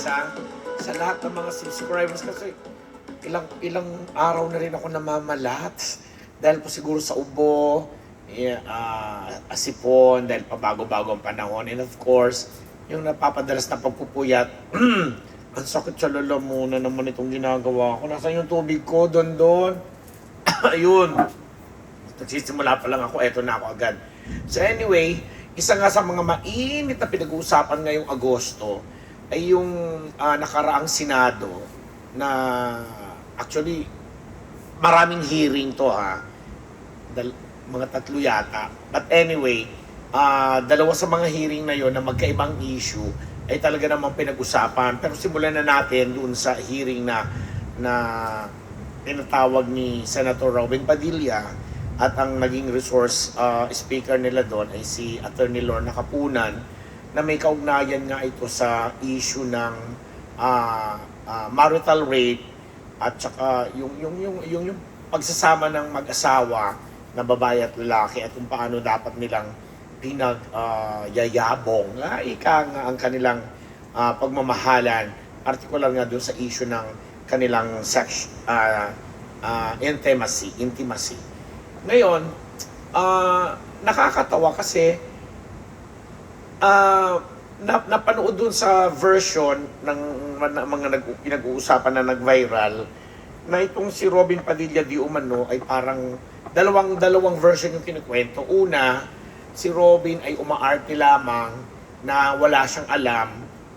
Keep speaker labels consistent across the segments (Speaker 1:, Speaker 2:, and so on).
Speaker 1: guys sa lahat ng mga subscribers kasi ilang araw na rin ako namamalat dahil po siguro sa ubo, asipon, dahil pabago-bago ang panahon, and of course yung napapadalas na pagpupuyat. Ang sakit sa lala muna naman itong ginagawa ko. Nasaan yung tubig ko? Doon. Ayun. Nagsisimula pa lang ako, eto na ako agad. So anyway, isa nga sa mga mainit na pinag-uusapan ngayong Agosto ay yung nakaraang Senado na actually maraming hearing to mga 3 yata. But anyway, dalawa sa mga hearing na yon na magkaibang issue ay talaga namang pinag-usapan. Pero simulan na natin doon sa hearing na tinatawag ni Senator Robin Padilla, at ang naging resource speaker nila doon ay si Attorney Lorna Capunan, na may kaugnayan nga ito sa issue ng marital rape at saka yung pagsasama ng mag-asawa na babae at lalaki at kung paano dapat nilang yayabong ang kanilang pagmamahalan, particular nga doon sa issue ng kanilang intimacy. Ngayon, nakakatawa kasi napanood doon sa version ng mga pinag-uusapan na nag-viral na itong si Robin Padilla di umano ay parang dalawang version yung kinukwento. Una, si Robin ay umaarte lamang na wala siyang alam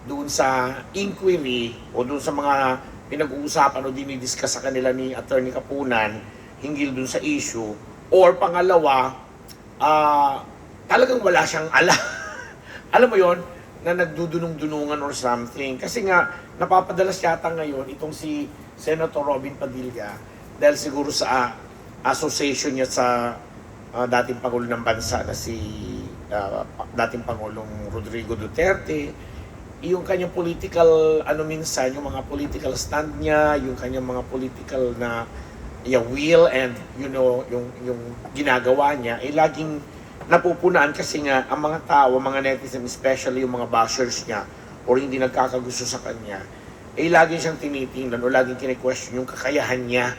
Speaker 1: doon sa inquiry o doon sa mga pinag-uusapan o dinidiscuss sa kanila ni Attorney Capunan hinggil doon sa issue. Or pangalawa, talagang wala siyang alam. Alam mo yon, na nagdudunong-dunungan or something. Kasi nga, napapadalas yata ngayon itong si Senator Robin Padilla dahil siguro sa association niya sa dating Pangulo ng Bansa na si dating Pangulong Rodrigo Duterte, yung kanyang political, minsan, yung mga political stand niya, yung kanyang mga political na will and, yung ginagawa niya, ay laging napupunaan kasi nga ang mga tao, mga netizen, especially yung mga bashers niya or hindi nagkakagusto sa kanya, ay laging siyang tinitingnan o laging kine-question yung kakayahan niya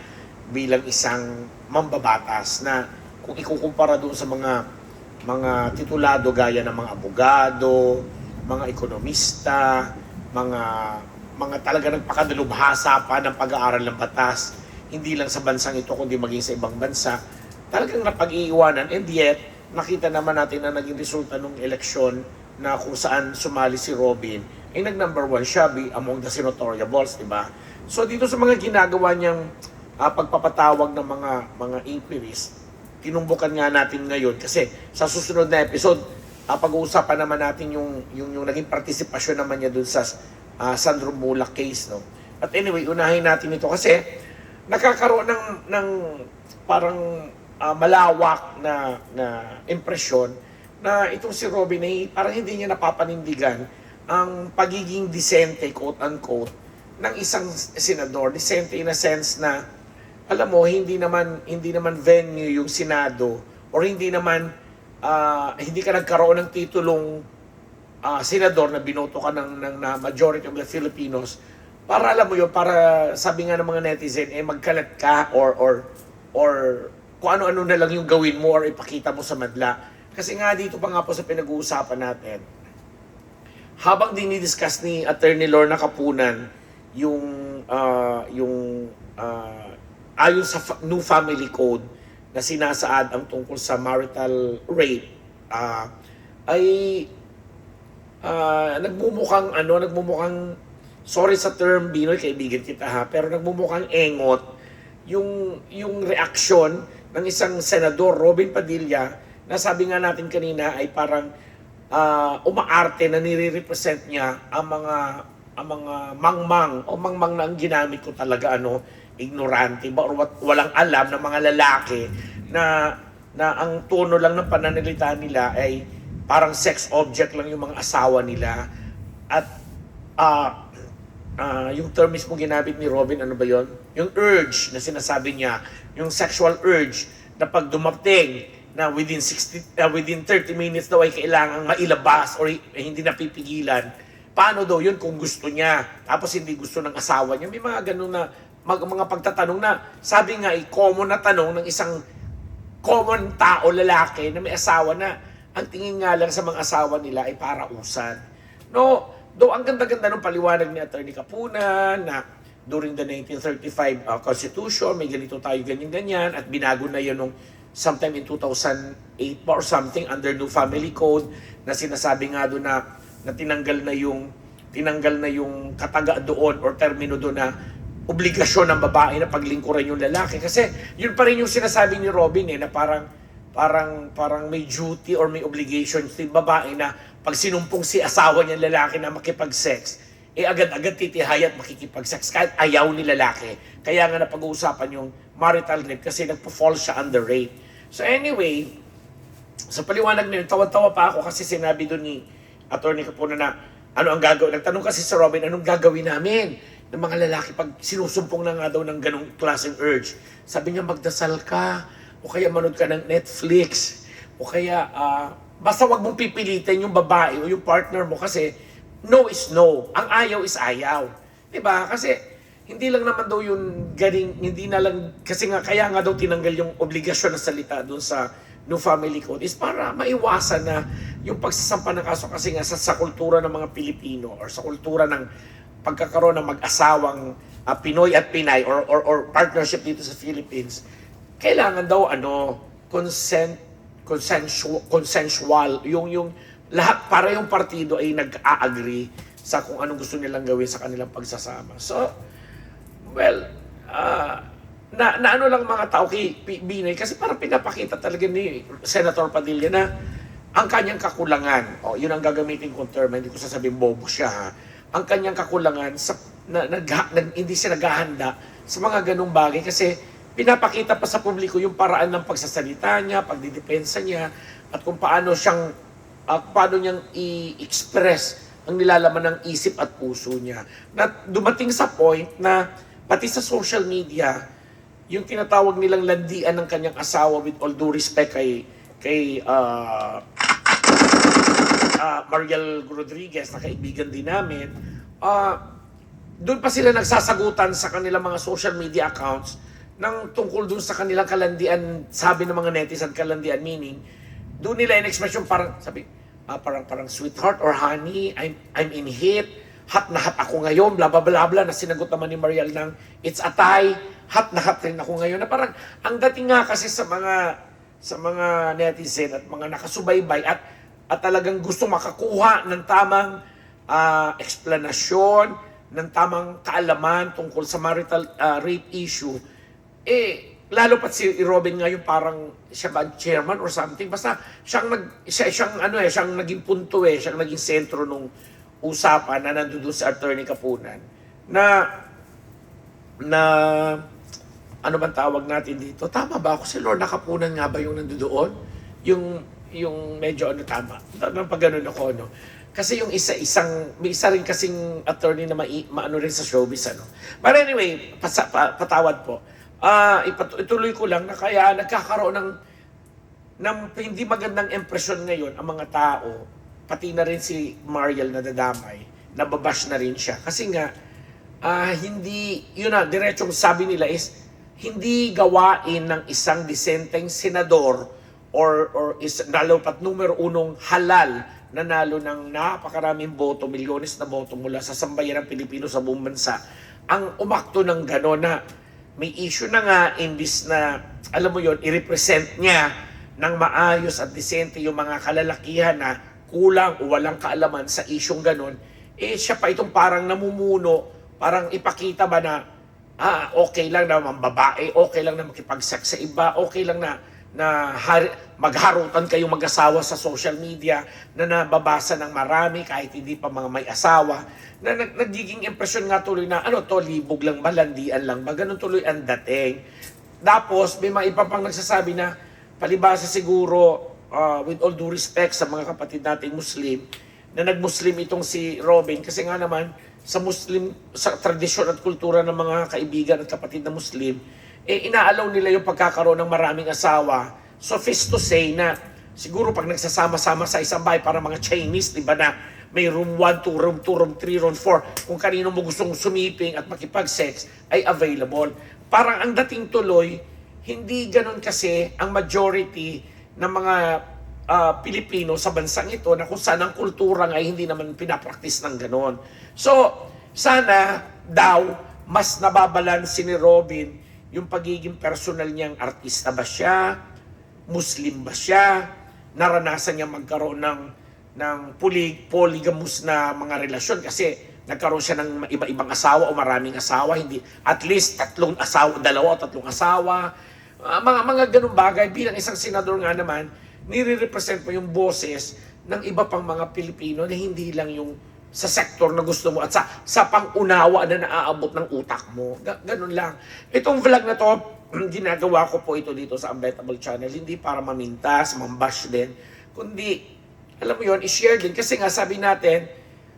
Speaker 1: bilang isang mambabatas na kung ikukumpara doon sa mga titulado gaya ng mga abogado, mga ekonomista, mga talaga nagpakadalubhasa pa ng pag-aaral ng batas, hindi lang sa bansang ito kundi maging sa ibang bansa, talagang napag-iiwanan. And yet, nakita naman natin na naging resulta ng eleksyon na kung saan sumali si Robin, ay nag-number 1 siya among the senatoriables, di ba? So dito sa mga ginagawa niyang pagpapatawag ng mga inquiries, tinumbukan nga natin ngayon kasi sa susunod na episode, pag-uusapan naman natin yung naging partisipasyon naman niya dun sa Sandro Mulak case, no? But anyway, unahin natin ito kasi nakakaroon ng parang malawak na impresyon na itong si Robin ay parang hindi niya napapanindigan ang pagiging disente, quote-unquote, ng isang senador. Disente in a sense na, alam mo, hindi naman venue yung Senado or hindi ka nagkaroon ng titulong senador na binoto ka ng majority of the Filipinos para, alam mo yun, para sabi nga ng mga netizen, magkalat ka or kung ano-ano na lang yung gawin mo or ipakita mo sa madla. Kasi nga dito pa nga po sa pinag-uusapan natin, habang dinidiscuss ni Attorney Lorna Capunan ayon sa new family code na sinasaad ang tungkol sa marital rape, ay nagmumukhang sorry sa term, Binoy, kaibigan kita pero nagmumukhang engot yung reaksyon ng isang senador, Robin Padilla, na sabi nga natin kanina ay parang umaarte na nire-represent niya ang mga mangmang na ang ginamit ko talaga ignorante ba or walang alam ng mga lalaki na ang tono lang ng pananalita nila ay parang sex object lang yung mga asawa nila. At yung term mismo ginamit ni Robin, ano ba yon? Yung urge na sinasabi niya, yung sexual urge na pag dumating na within 30 minutes daw ay kailangang mailabas or hindi napipigilan, paano daw yun kung gusto niya, tapos hindi gusto ng asawa niya. May mga ganun na, mga pagtatanong na, sabi nga, common na tanong ng isang common tao, lalaki, na may asawa na, ang tingin nga lang sa mga asawa nila ay parausan. No, though ang ganda-ganda ng paliwanag ni Attorney Kapunan na during the 1935 Constitution, may ganito tayo, ganyan-ganyan, at binago na yun nung sometime in 2008 or something under new family code na sinasabi nga doon na tinanggal na yung kataga doon or termino doon na obligasyon ng babae na paglingkuran yung lalaki. Kasi yun pa rin yung sinasabi ni Robin na parang may duty or may obligation si babae na pag sinumpong si asawa niya lalaki na makipag-sex, agad-agad titihay at makikipag-sex kahit ayaw ni lalaki. Kaya nga napag-uusapan yung marital rape kasi nagpo-fall siya under rape. So anyway, sa paliwanag na yun, tawa-tawa pa ako kasi sinabi doon ni Attorney Kapunan na ano ang gagawin. Nagtanong kasi si Robin, anong gagawin namin ng mga lalaki pag sinusumpong na nga daw ng ganong klaseng urge. Sabi niya, magdasal ka, o kaya manood ka ng Netflix, o kaya basta wag mong pipilitin yung babae o yung partner mo kasi no is no. Ang ayaw is ayaw. Diba? Kasi hindi lang naman daw yung galing, hindi na lang, kasi nga kaya nga daw tinanggal yung obligasyon na salita doon sa New Family Code is para maiwasan na yung pagsasampa ng kaso kasi nga sa kultura ng mga Pilipino or sa kultura ng pagkakaroon ng mag-asawang Pinoy at Pinay or partnership dito sa Philippines, kailangan daw consensual yung lahat para yung partido ay nag-a-agree sa kung anong gusto nilang gawin sa kanilang pagsasama. So, well, na ano lang mga tao kay Binay kasi parang pinapakita talaga ni Senator Padilla na ang kanyang kakulangan, yun ang gagamitin kong term, hindi ko sasabihin bobo siya ha, ang kanyang kakulangan sa hindi siya naghahanda sa mga ganung bagay kasi pinapakita pa sa publiko yung paraan ng pagsasalita niya, pagdidepensa niya at kung paano niyang i-express ang nilalaman ng isip at puso niya. Na dumating sa point na pati sa social media yung tinatawag nilang landian ng kanyang asawa, with all due respect kay Mariel Rodriguez na kaibigan din namin, doon pa sila nagsasagutan sa kanilang mga social media accounts ng tungkol doon sa kanilang kalandian, sabi ng mga netizen kalandian, meaning doon nila in-express yung parang parang sweetheart or honey, I'm in heat, hot na hot ako ngayon, bla bla bla bla, na sinagot naman ni Mariel ng it's a tie, hot na hot rin ako ngayon. Na parang ang dating nga kasi sa mga netizen at mga nakasubaybay at talagang gusto makakuha ng tamang explanasyon, ng tamang kaalaman tungkol sa marital rape issue, lalo pat si Robin ngayon parang siya ba chairman or something, basta siyang naging punto siyang naging sentro nung usapan na nandoon sa Attorney Kapunan na ano bang tawag natin dito? Tama ba ako? Si Lorna Kapunan nga ba yung nandoon? Yung medyo tama. Pag ganun ako, no? Kasi yung may isa rin kasing attorney na maano rin sa showbiz, ano? But anyway, patawad po. Ituloy ko lang na kaya nagkakaroon ng hindi magandang impresyon ngayon ang mga tao, pati na rin si Mariel na dadamay, nababash na rin siya. Kasi nga, diretsong sabi nila is, hindi gawain ng isang disenteng senador or lalo pat numero unong halal nanalo ng napakaraming boto, milyones na boto mula sa sambayan ng Pilipino sa buong bansa, ang umakto ng gano'n na may issue na nga, imbis na, alam mo yon, i-represent niya ng maayos at disente yung mga kalalakihan na kulang o walang kaalaman sa isyong gano'n, siya pa itong parang namumuno, parang ipakita ba na, okay lang na mambabae, okay lang na makipag-sex sa iba, okay lang na magharutan kayong mag-asawa sa social media na nababasa ng marami kahit hindi pa mga may asawa, na nagiging impresyon nga tuloy na libog lang ba, landian lang ba, ganun tuloy ang dating. Tapos may mga iba pang nagsasabi na palibasa siguro, with all due respect sa mga kapatid nating Muslim, na nag-Muslim itong si Robin kasi nga naman sa Muslim, sa tradisyon at kultura ng mga kaibigan at kapatid na Muslim, inaalaw nila yung pagkakaroon ng maraming asawa. So, to say na siguro pag nagsasama-sama sa isang bahay, para mga Chinese, di ba na may room 1 to room 2, room 3, room 4. Kung kanino mo gustong sumiping at makipag-sex ay available. Parang ang dating tuloy, hindi ganun kasi ang majority ng mga Pilipino sa bansang ito na kung saan ang kultura ay hindi naman pinapraktis ng ganon. So, sana daw mas nababalansin ni Robin yung pagiging personal niyang artista ba siya, Muslim ba siya, naranasan niya magkaroon ng polygamous na mga relasyon kasi nagkaroon siya ng iba-ibang asawa o maraming asawa, hindi at least dalawa o tatlong asawa, mga ganung bagay. Bilang isang senador nga naman, nire-represent mo yung boses ng iba pang mga Pilipino na hindi lang yung sa sektor na gusto mo at sa pang-unawa na naaabot ng utak mo. Ganun lang. Itong vlog na to, ginagawa ko po ito dito sa Unbettable Channel, hindi para mamintas, mambash din, kundi, alam mo yon, i-share din. Kasi nga sabi natin,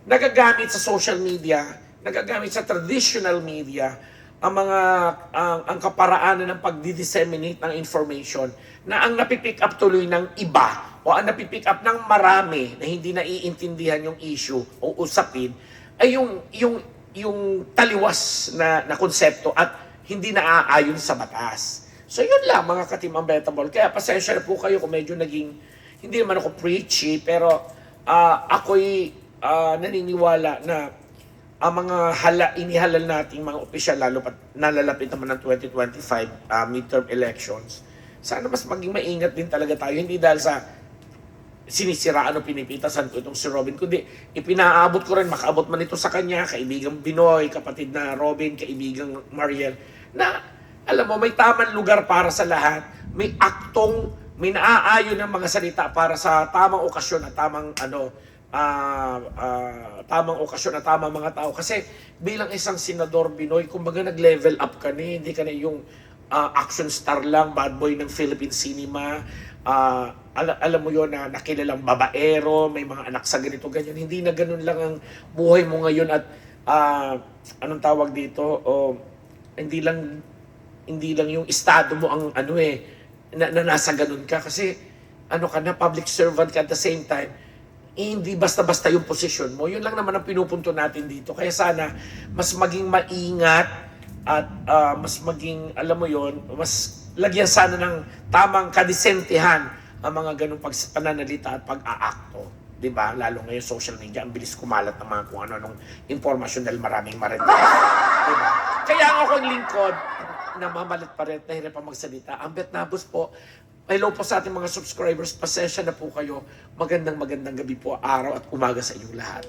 Speaker 1: nagagamit sa social media, nagagamit sa traditional media, ang kaparaanan ng pagdi-disseminate ng information na ang napipick up tuloy ng iba o ang napipick up ng marami na hindi naiintindihan yung issue o usapin ay yung taliwas na konsepto at hindi naaayon sa batas. So yun lang mga ka-Team Unbettable. Kaya pasensya na po kayo kung medyo naging, hindi naman ako preachy, pero ako'y naniniwala na ang mga inihalal nating mga opisyal, lalo pat nalalapit naman ng 2025 midterm elections, sana mas maging maingat din talaga tayo. Hindi dahil sa sinisiraan o pinipitasan ko itong si Robin, kundi ipinaabot ko rin, makaabot man ito sa kanya, kaibigang Binoy, kapatid na Robin, kaibigang Mariel, na alam mo, may tamang lugar para sa lahat, may aktong, may naaayon ng mga salita para sa tamang okasyon at tamang tamang okasyon at tamang mga tao. Kasi bilang isang senador Binoy, kumbaga nag-level up ka na, hindi ka na yung action star lang, bad boy ng Philippine cinema, alam mo yon na nakilalang babaero, may mga anak sa ganito, ganyan. Hindi na ganun lang ang buhay mo ngayon at anong tawag dito, hindi lang yung estado mo ang na nasa ganun ka. Kasi ka na, public servant ka at the same time, hindi basta-basta yung posisyon mo. Yun lang naman ang pinupunto natin dito. Kaya sana mas maging maingat at mas maging, alam mo yon, mas lagyan sana ng tamang kadisentihan ang mga ganung pananalita at pag-aakto. Diba? Lalo ngayon social media, ang bilis kumalat ng mga kung ano-anong informasyon dahil maraming marites. Diba? Kaya ako ang lingkod, na mamalit pa rin, nahirap pa magsalita. Ang Betnabos po, hello po sa ating mga subscribers, pasensya na po kayo. Magandang gabi po, araw at umaga sa inyong lahat.